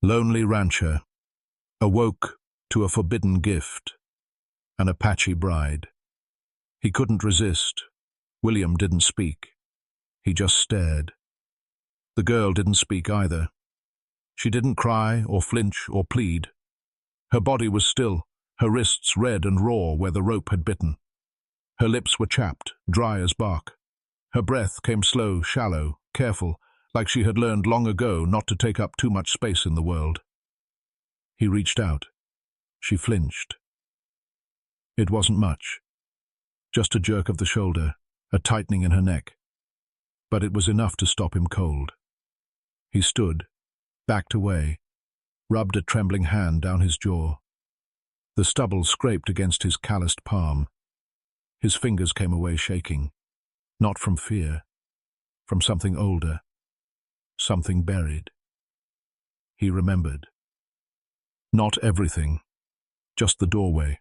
Lonely rancher, awoke to a forbidden gift, an Apache bride. He couldn't resist. William didn't speak. He just stared. The girl didn't speak either. She didn't cry or flinch or plead. Her body was still, her wrists red and raw where the rope had bitten. Her lips were chapped, dry as bark. Her breath came slow, shallow, careful, like she had learned long ago not to take up too much space in the world. He reached out. She flinched. It wasn't much. Just a jerk of the shoulder, a tightening in her neck. But it was enough to stop him cold. He stood, backed away, rubbed a trembling hand down his jaw. The stubble scraped against his calloused palm. His fingers came away shaking, not from fear, from something older, something buried. He remembered. Not everything, just the doorway,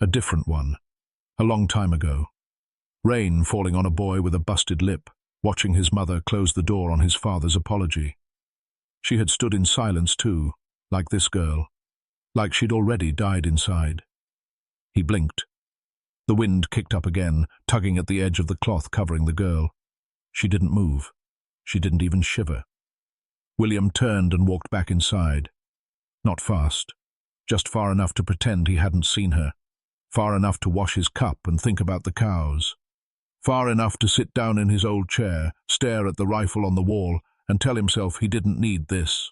a different one, a long time ago. Rain falling on a boy with a busted lip, watching his mother close the door on his father's apology. She had stood in silence too, like this girl, like she'd already died inside. He blinked. The wind kicked up again, tugging at the edge of the cloth covering the girl. She didn't move. She didn't even shiver. William turned and walked back inside. Not fast, just far enough to pretend he hadn't seen her, far enough to wash his cup and think about the cows, far enough to sit down in his old chair, stare at the rifle on the wall, and tell himself he didn't need this.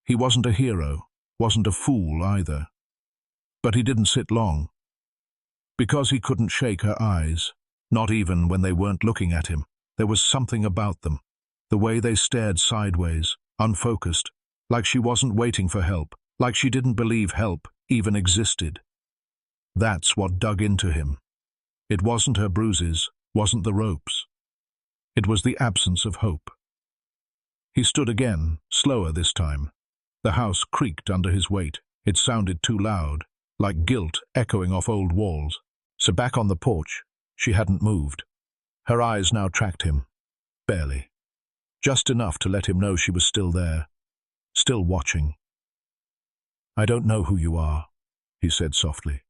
He wasn't a hero, wasn't a fool either. But he didn't sit long. Because he couldn't shake her eyes, not even when they weren't looking at him. There was something about them, the way they stared sideways, unfocused, like she wasn't waiting for help, like she didn't believe help even existed. That's what dug into him. It wasn't her bruises, wasn't the ropes. It was the absence of hope. He stood again, slower this time. The house creaked under his weight. It sounded too loud, like guilt echoing off old walls. So back on the porch, she hadn't moved. Her eyes now tracked him, barely. Just enough to let him know she was still there, still watching. "I don't know who you are," he said softly,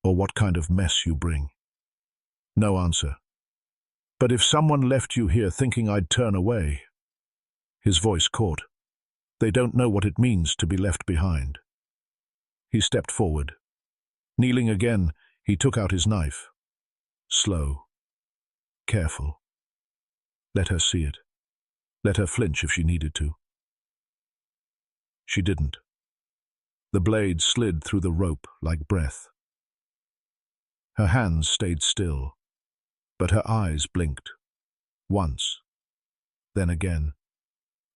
"or what kind of mess you bring." No answer. "But if someone left you here thinking I'd turn away," his voice caught, "they don't know what it means to be left behind." He stepped forward. Kneeling again, he took out his knife. Slow. Careful. Let her see it. Let her flinch if she needed to. She didn't. The blade slid through the rope like breath. Her hands stayed still, but her eyes blinked. Once. Then again,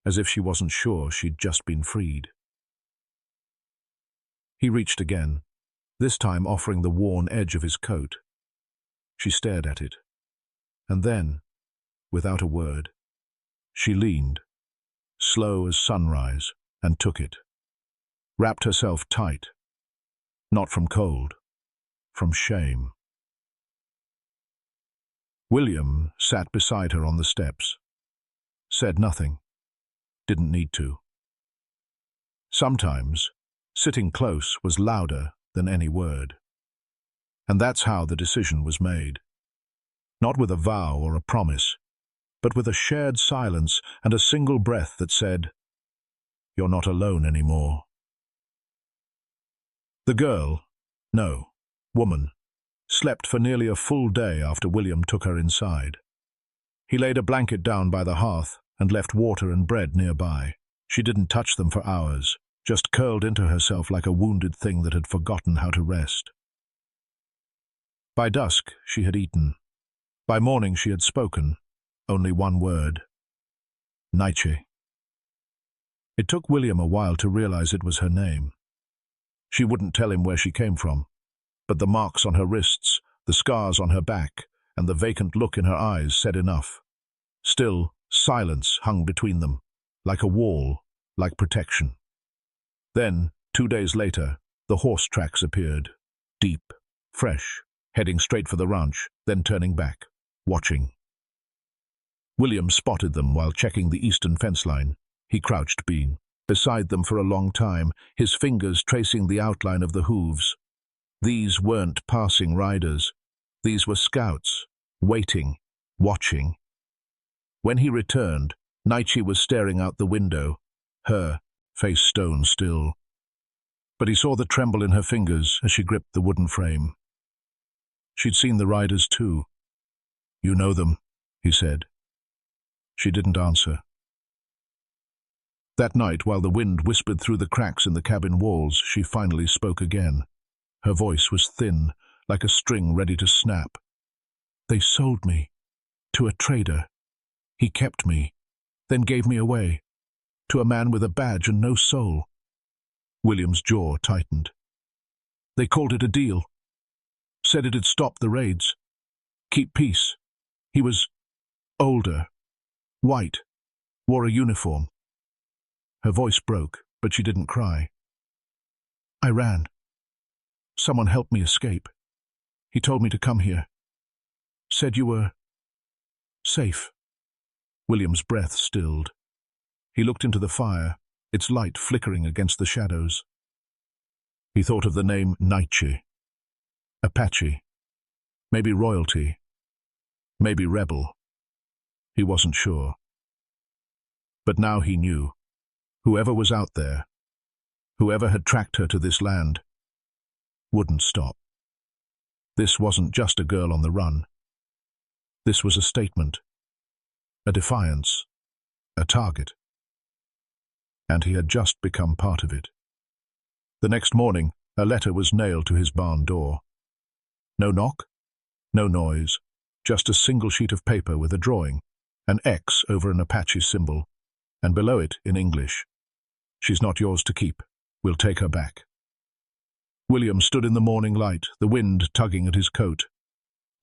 as if she wasn't sure she'd just been freed. He reached again, this time offering the worn edge of his coat. She stared at it. And then, without a word, she leaned, slow as sunrise, and took it. Wrapped herself tight. Not from cold, from shame. William sat beside her on the steps. Said nothing. Didn't need to. Sometimes, sitting close was louder than any word. And that's how the decision was made. Not with a vow or a promise, but with a shared silence and a single breath that said, "You're not alone anymore." The girl, no, woman, slept for nearly a full day after William took her inside. He laid a blanket down by the hearth and left water and bread nearby. She didn't touch them for hours, just curled into herself like a wounded thing that had forgotten how to rest. By dusk, she had eaten. By morning, she had spoken. Only one word. Naiche. It took William a while to realize it was her name. She wouldn't tell him where she came from, but the marks on her wrists, the scars on her back, and the vacant look in her eyes said enough. Still, silence hung between them, like a wall, like protection. Then, 2 days later, the horse tracks appeared, deep, fresh, heading straight for the ranch, then turning back, watching. William spotted them while checking the eastern fence line. He crouched Bean. beside them for a long time, his fingers tracing the outline of the hooves. These weren't passing riders. These were scouts, waiting, watching. When he returned, Naichi was staring out the window, her face stone still. But he saw the tremble in her fingers as she gripped the wooden frame. She'd seen the riders too. "You know them," he said. She didn't answer. That night, while the wind whispered through the cracks in the cabin walls, she finally spoke again. Her voice was thin, like a string ready to snap. "They sold me. To a trader. He kept me, then gave me away. To a man with a badge and no soul." William's jaw tightened. "They called it a deal. Said it'd stop the raids. Keep peace. He was older, white, wore a uniform." Her voice broke, but she didn't cry. "I ran. Someone helped me escape. He told me to come here. Said you were safe." William's breath stilled. He looked into the fire, its light flickering against the shadows. He thought of the name Naichi. Apache. Maybe royalty. Maybe rebel. He wasn't sure. But now he knew. Whoever was out there, whoever had tracked her to this land, wouldn't stop. This wasn't just a girl on the run. This was a statement, a defiance, a target. And he had just become part of it. The next morning, a letter was nailed to his barn door. No knock, no noise, just a single sheet of paper with a drawing, an X over an Apache symbol, and below it, in English, "She's not yours to keep. We'll take her back." William stood in the morning light, the wind tugging at his coat.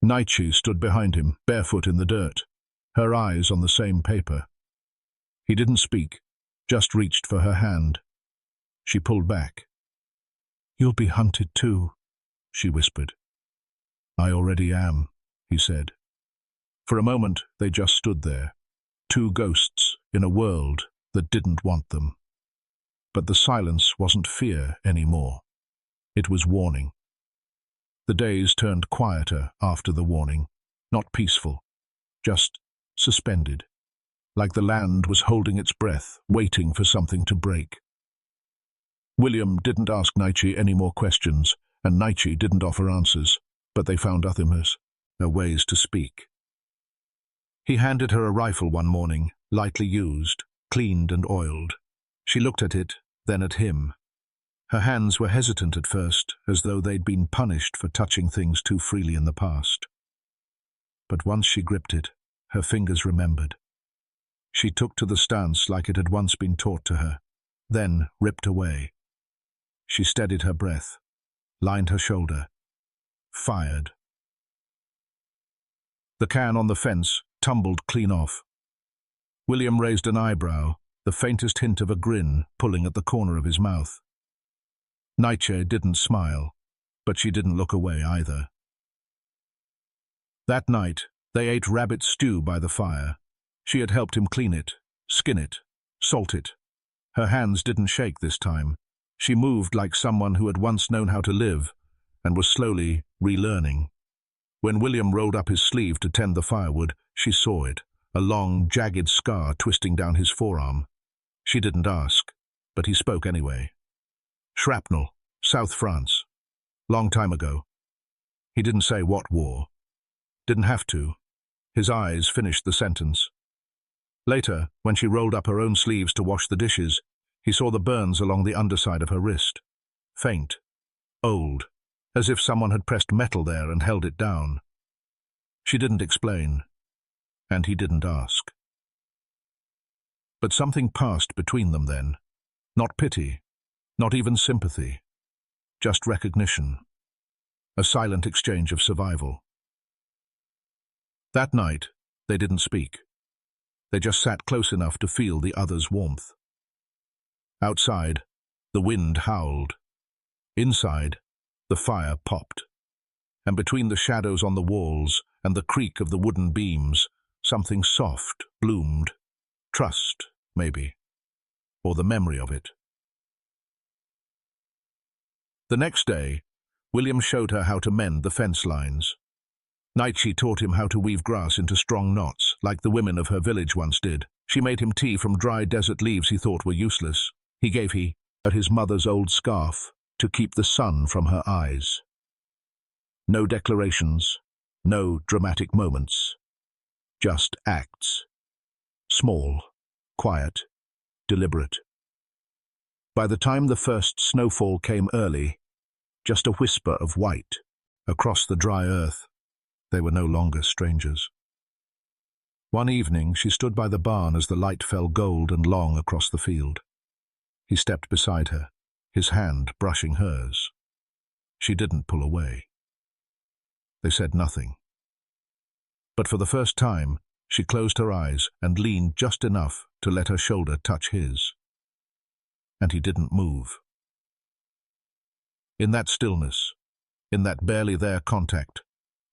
Naichi stood behind him, barefoot in the dirt, her eyes on the same paper. He didn't speak, just reached for her hand. She pulled back. "You'll be hunted too," she whispered. "I already am," he said. For a moment, they just stood there, two ghosts in a world that didn't want them. But the silence wasn't fear anymore. It was warning. The days turned quieter after the warning, not peaceful, just suspended, like the land was holding its breath, waiting for something to break. William didn't ask Naichi any more questions, and Naichi didn't offer answers, but they found others, ways to speak. He handed her a rifle one morning, lightly used, cleaned and oiled. She looked at it, then at him. Her hands were hesitant at first, as though they'd been punished for touching things too freely in the past. But once she gripped it, her fingers remembered. She took to the stance like it had once been taught to her, then ripped away. She steadied her breath, lined her shoulder, fired. The can on the fence tumbled clean off. William raised an eyebrow, the faintest hint of a grin pulling at the corner of his mouth. Naichi didn't smile, but she didn't look away either. That night, they ate rabbit stew by the fire. She had helped him clean it, skin it, salt it. Her hands didn't shake this time. She moved like someone who had once known how to live and was slowly relearning. When William rolled up his sleeve to tend the firewood, she saw it, a long, jagged scar twisting down his forearm. She didn't ask, but he spoke anyway. "Shrapnel, South France. Long time ago." He didn't say what war. Didn't have to. His eyes finished the sentence. Later, when she rolled up her own sleeves to wash the dishes, he saw the burns along the underside of her wrist. Faint, old, as if someone had pressed metal there and held it down. She didn't explain, and he didn't ask. But something passed between them then. Not pity, not even sympathy, just recognition. A silent exchange of survival. That night, they didn't speak. They just sat close enough to feel the other's warmth. Outside, the wind howled. Inside, the fire popped. And between the shadows on the walls and the creak of the wooden beams, something soft bloomed. Trust, maybe. or the memory of it. The next day, William showed her how to mend the fence lines. Nietzsche taught him how to weave grass into strong knots, like the women of her village once did. She made him tea from dry desert leaves he thought were useless. He gave her his mother's old scarf to keep the sun from her eyes. No declarations, no dramatic moments, just acts. Small, quiet, deliberate. By the time the first snowfall came early, just a whisper of white across the dry earth, they were no longer strangers. One evening she stood by the barn as the light fell gold and long across the field. He stepped beside her, his hand brushing hers. She didn't pull away. They said nothing. But for the first time, she closed her eyes and leaned just enough to let her shoulder touch his. And he didn't move. In that stillness, in that barely there contact,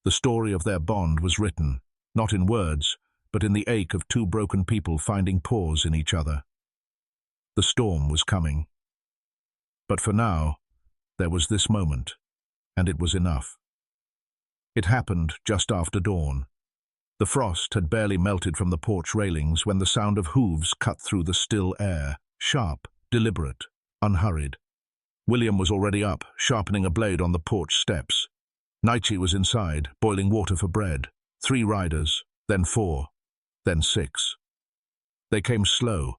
the story of their bond was written, not in words, but in the ache of two broken people finding pause in each other. The storm was coming. But for now, there was this moment, and it was enough. It happened just after dawn. The frost had barely melted from the porch railings when the sound of hooves cut through the still air, sharp, deliberate, unhurried. William was already up, sharpening a blade on the porch steps. Nietzsche was inside, boiling water for bread. 3 riders, then 4, then 6. They came slow,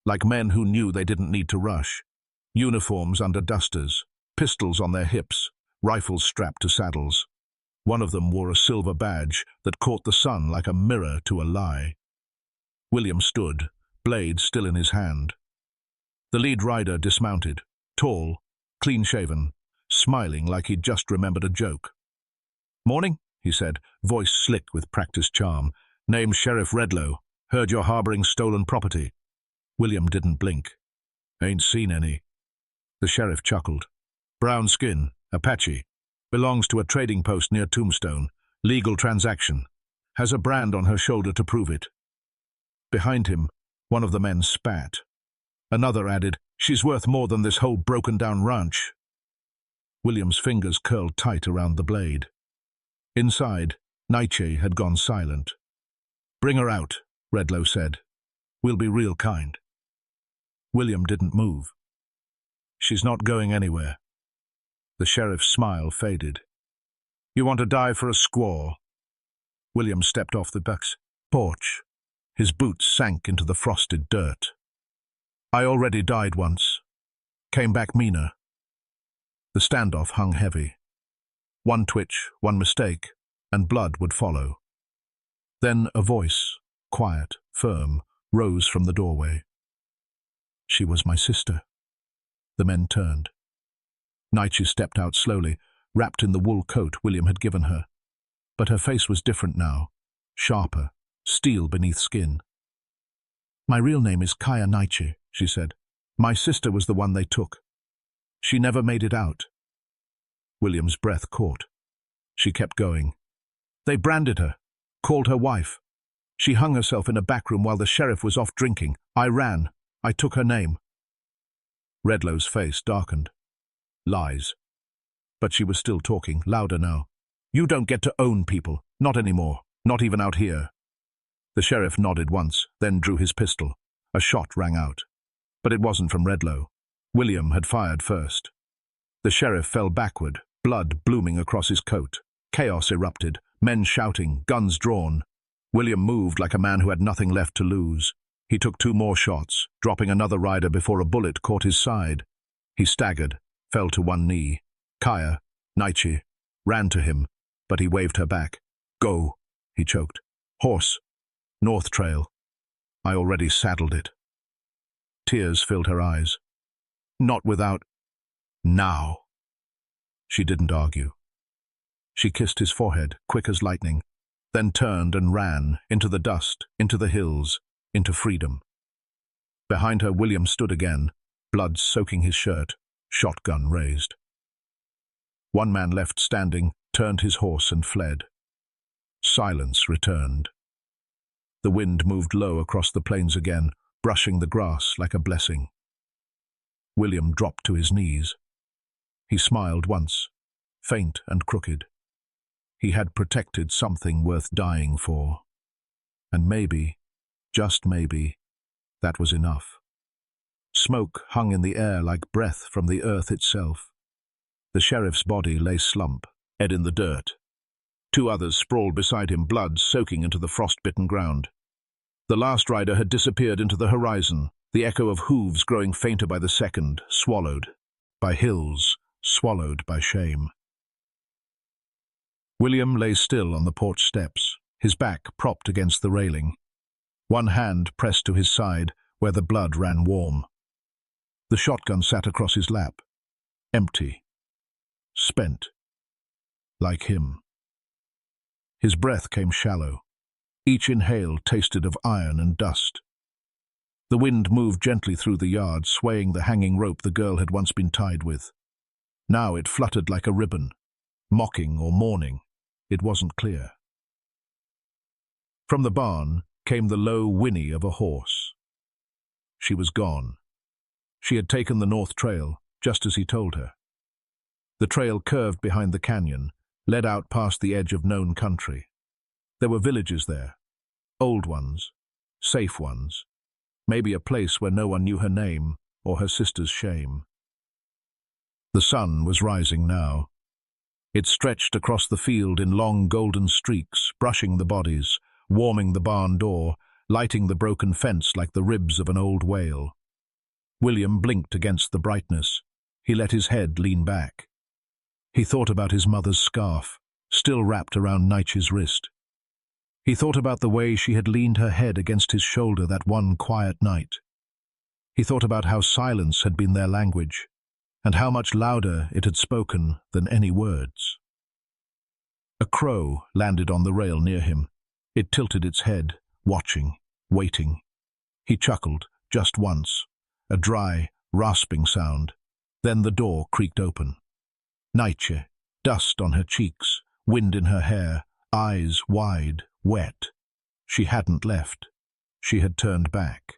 like men who knew they didn't need to rush. Uniforms under dusters, pistols on their hips, rifles strapped to saddles. One of them wore a silver badge that caught the sun like a mirror to a lie. William stood, blade still in his hand. The lead rider dismounted, tall, clean-shaven, smiling like he'd just remembered a joke. "Morning," he said, voice slick with practiced charm. "Name's Sheriff Redlow. Heard you're harboring stolen property." William didn't blink. "Ain't seen any." The sheriff chuckled. "Brown skin, Apache. Belongs to a trading post near Tombstone. Legal transaction. Has a brand on her shoulder to prove it." Behind him, one of the men spat. Another added, "She's worth more than this whole broken-down ranch." William's fingers curled tight around the blade. Inside, Nietzsche had gone silent. "Bring her out," Redlow said. "We'll be real kind." William didn't move. "She's not going anywhere." The sheriff's smile faded. "You want to die for a squaw?" William stepped off the porch. His boots sank into the frosted dirt. "I already died once. Came back meaner." The standoff hung heavy. One twitch, one mistake, and blood would follow. Then a voice, quiet, firm, rose from the doorway. "She was my sister." The men turned. Nietzsche stepped out slowly, wrapped in the wool coat William had given her. But her face was different now, sharper, steel beneath skin. "My real name is Kaya Nietzsche," she said. "My sister was the one they took. She never made it out." William's breath caught. She kept going. "They branded her, called her wife. She hung herself in a back room while the sheriff was off drinking. I ran. I took her name." Redlow's face darkened. Lies. But she was still talking, louder now. "You don't get to own people. Not anymore. Not even out here." The sheriff nodded once, then drew his pistol. A shot rang out. But it wasn't from Redlow. William had fired first. The sheriff fell backward, blood blooming across his coat. Chaos erupted, men shouting, guns drawn. William moved like a man who had nothing left to lose. He took 2 more shots, dropping another rider before a bullet caught his side. He staggered, fell to one knee. Kaya, Nietzsche, ran to him, but he waved her back. "Go," he choked. "Horse. North Trail. I already saddled it." Tears filled her eyes. "Not without... now." She didn't argue. She kissed his forehead, quick as lightning, then turned and ran, into the dust, into the hills, into freedom. Behind her, William stood again, blood soaking his shirt, shotgun raised. One man left standing, turned his horse and fled. Silence returned. The wind moved low across the plains again, brushing the grass like a blessing. William dropped to his knees. He smiled once, faint and crooked. He had protected something worth dying for. And maybe, just maybe, that was enough. Smoke hung in the air like breath from the earth itself. The sheriff's body lay slump, head in the dirt. 2 others sprawled beside him, blood soaking into the frost-bitten ground. The last rider had disappeared into the horizon, the echo of hooves growing fainter by the second, swallowed by hills, swallowed by shame. William lay still on the porch steps, his back propped against the railing, one hand pressed to his side where the blood ran warm. The shotgun sat across his lap, empty, spent, like him. His breath came shallow. Each inhale tasted of iron and dust. The wind moved gently through the yard, swaying the hanging rope the girl had once been tied with. Now it fluttered like a ribbon, mocking or mourning. It wasn't clear. From the barn came the low whinny of a horse. She was gone. She had taken the north trail, just as he told her. The trail curved behind the canyon, led out past the edge of known country. There were villages there, old ones, safe ones, maybe a place where no one knew her name or her sister's shame. The sun was rising now. It stretched across the field in long golden streaks, brushing the bodies, warming the barn door, lighting the broken fence like the ribs of an old whale. William blinked against the brightness. He let his head lean back. He thought about his mother's scarf, still wrapped around Nietzsche's wrist. He thought about the way she had leaned her head against his shoulder that one quiet night. He thought about how silence had been their language, and how much louder it had spoken than any words. A crow landed on the rail near him. It tilted its head, watching, waiting. He chuckled, just once, a dry, rasping sound. Then the door creaked open. Nietzsche, dust on her cheeks, wind in her hair, eyes wide, wet. She hadn't left. She had turned back.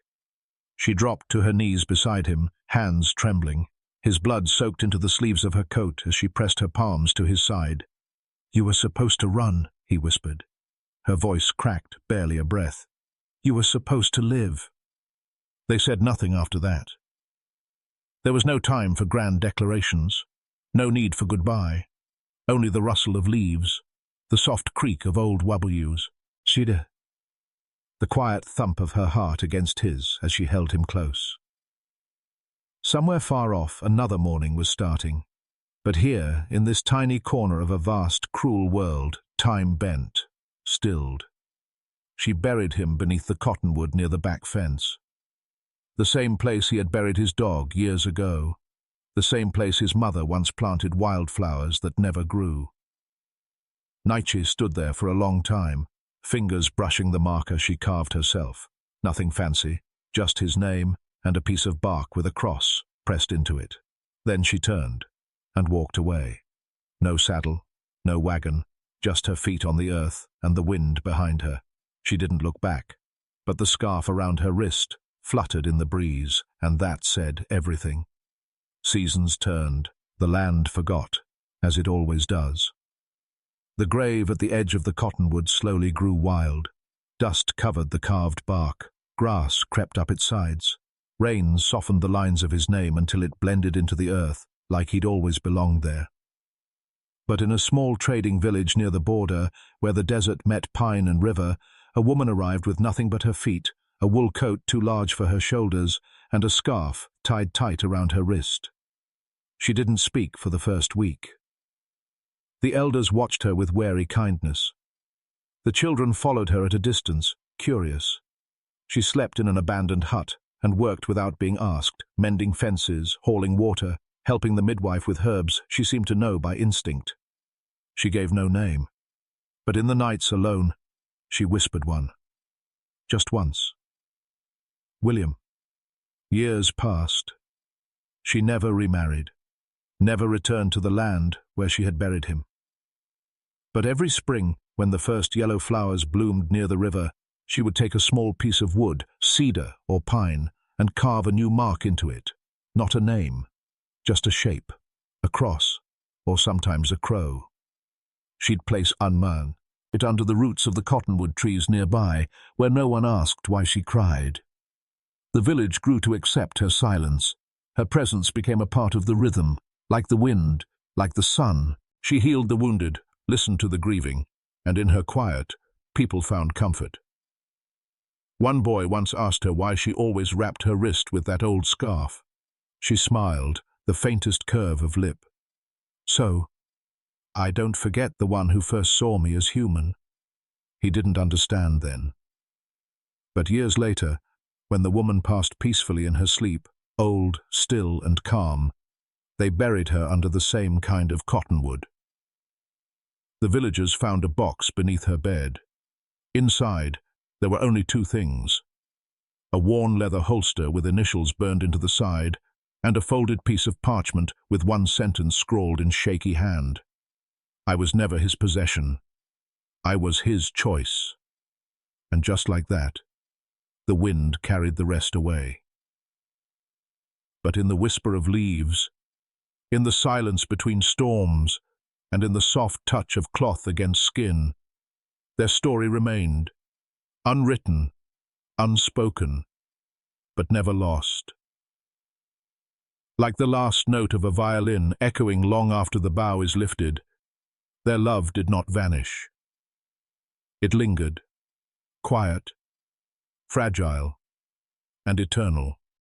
She dropped to her knees beside him, hands trembling. His blood soaked into the sleeves of her coat as she pressed her palms to his side. "You were supposed to run," he whispered. Her voice cracked, barely a breath. "You were supposed to live." They said nothing after that. There was no time for grand declarations, no need for goodbye, only the rustle of leaves, the soft creak of old W's. "She'd..." The quiet thump of her heart against his as she held him close. Somewhere far off, another morning was starting. But here, in this tiny corner of a vast, cruel world, time bent, stilled. She buried him beneath the cottonwood near the back fence. The same place he had buried his dog years ago. The same place his mother once planted wildflowers that never grew. Nietzsche stood there for a long time, fingers brushing the marker she carved herself. Nothing fancy, just his name and a piece of bark with a cross pressed into it. Then she turned and walked away. No saddle, no wagon, just her feet on the earth and the wind behind her. She didn't look back, but the scarf around her wrist fluttered in the breeze, and that said everything. Seasons turned, the land forgot, as it always does. The grave at the edge of the cottonwood slowly grew wild. Dust covered the carved bark, grass crept up its sides. Rain softened the lines of his name until it blended into the earth, like he'd always belonged there. But in a small trading village near the border, where the desert met pine and river, a woman arrived with nothing but her feet, a wool coat too large for her shoulders, and a scarf tied tight around her wrist. She didn't speak for the first week. The elders watched her with wary kindness. The children followed her at a distance, curious. She slept in an abandoned hut and worked without being asked, mending fences, hauling water, helping the midwife with herbs she seemed to know by instinct. She gave no name, but in the nights alone, she whispered one. Just once. William. Years passed. She never remarried, never returned to the land where she had buried him. But every spring, when the first yellow flowers bloomed near the river, she would take a small piece of wood, cedar or pine, and carve a new mark into it. Not a name, just a shape, a cross, or sometimes a crow. She'd place unman it under the roots of the cottonwood trees nearby, where no one asked why she cried. The village grew to accept her silence. Her presence became a part of the rhythm, like the wind, like the sun. She healed the wounded, listened to the grieving, and in her quiet, people found comfort. One boy once asked her why she always wrapped her wrist with that old scarf. She smiled, the faintest curve of lip. So, I don't forget the one who first saw me as human. He didn't understand then. But years later, when the woman passed peacefully in her sleep, old, still, and calm, they buried her under the same kind of cottonwood. The villagers found a box beneath her bed. Inside, there were only two things: a worn leather holster with initials burned into the side, and a folded piece of parchment with one sentence scrawled in shaky hand. I was never his possession. I was his choice. And just like that, the wind carried the rest away. But in the whisper of leaves, in the silence between storms, and in the soft touch of cloth against skin, their story remained, unwritten, unspoken, but never lost. Like the last note of a violin echoing long after the bow is lifted, their love did not vanish. It lingered, quiet, fragile, and eternal.